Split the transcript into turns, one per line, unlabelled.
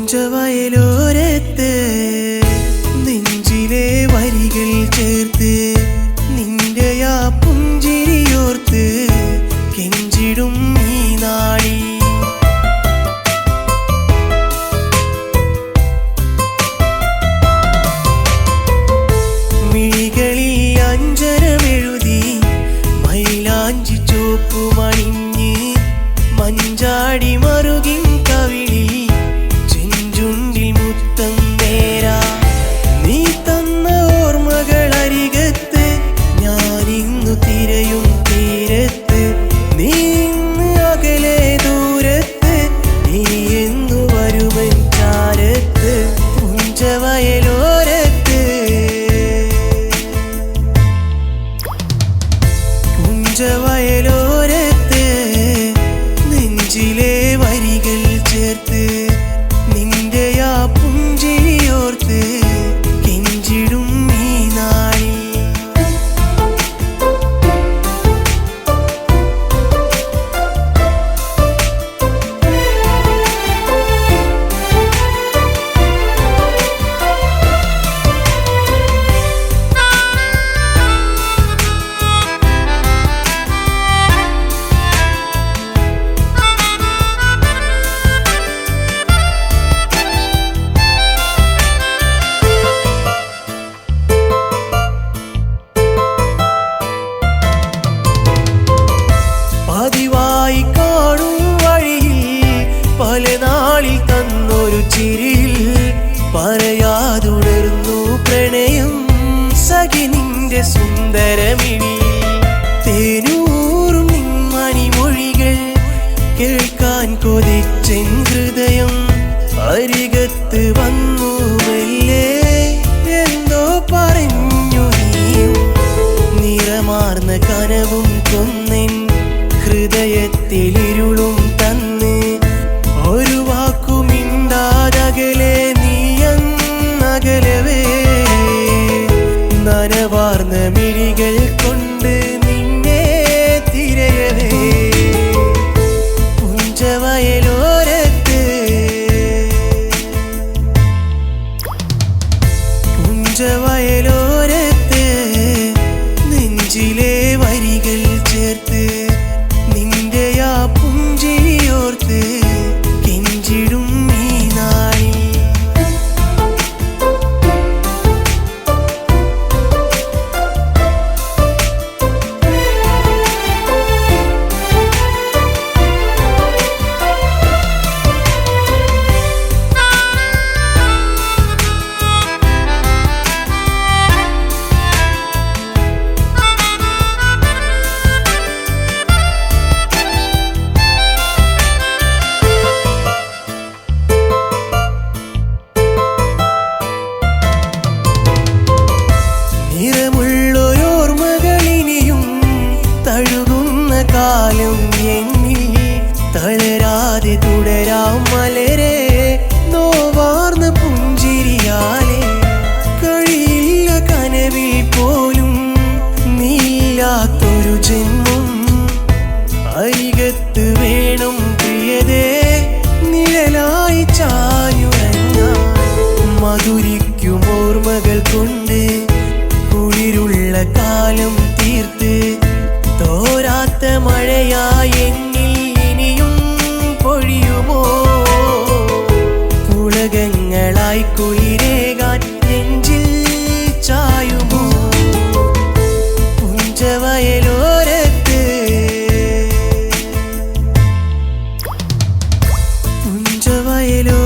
പുഞ്ചവയലോരത്ത് നെഞ്ചിലെ വരികൾ ചേർത്ത് നിന്റെ ആ പുഞ്ചിരിയോർത്ത് കെഞ്ചിടും ഈ നാളി മിഴികളിൽ അഞ്ജനമെഴുതി മൈലാഞ്ചി ചോപ്പുമണിഞ്ഞ് മഞ്ചാടി മറുകിൻ കവിളിൽ ചെഞ്ചുണ്ടിൽ മുത്തം നേരാ നീ തന്ന ഓർമ്മകൾ അരികത്ത് ഞാനിന്നു തിരയും തീരത്ത് നീ ഇന്ന് അകലെ ദൂരത്ത് നീ എന്നു വരുമൻ ചാരത്ത് പുഞ്ചവയലോരത്ത് പുഞ്ചവയലോരത്ത് നെഞ്ചിലെ വരികൾ ചേർത്ത് നിന്റെ ആ പുഞ്ചിരിയോർത്ത് കെഞ്ചിടും ഈ നാളി പതിവായി കാണും വഴിയിൽ പല നാളിൽ തന്നൊരു ചിരിയിൽ പറയാതുണർന്നു പ്രണയം സഖി നിന്റെ സുന്ദരമിഴി തേനൂറും നിൻമണിമൊഴികൾ കേൾക്കാൻ കൊതിച്ചെൻ ഹൃദയം അരികത്ത് വന്നു മെല്ലെ എന്തോ പറഞ്ഞു നീയും നിറമാർന്ന കനവും കൊന്നെൻ ഹൃദയത്തിലിരുളും തന്ന് ഒരു വാക്കുമിണ്ടാതകലെ നീയന്നകലവേ നനവാർന്ന മിഴികൾ കൊണ്ട് നിന്നെ തിരയവേ പുഞ്ചവയലോരത്ത് പുഞ്ചവയലോരത്ത് നെഞ്ചിലെ വരികൾ ചേർത്ത് നിന്റെ ആ പുഞ്ചിരിയോർത്ത് കെഞ്ചിടും ഈ നാളി നിറമുള്ളൊരോർമ്മകളിനിയും തഴുകുന്ന കാലം എന്നിൽ തളരാതെ തുടരാം മലരെ നോവാർന്ന പുഞ്ചിരിയാലെ കഴിയില്ല കനവിൽ പോലും നീല്ലാത്തൊരു ജന്മം അരികത്ത് വേണം പ്രിയതേ നിഴലായി ചായുറങ്ങാൻ മധുരിക്കും ഓർമ്മകൾ കൊണ്ട് കുളിരുള്ള കാലം തീർത്ത് തോരാത്ത മഴയായി എന്നിൽ ഇനിയും പൊഴിയുമോ പുളകങ്ങളായി കുളിരേകാൻ നെഞ്ചിൽ ചായുമോ പുഞ്ചവയലോരത്ത് പുഞ്ചവയലോ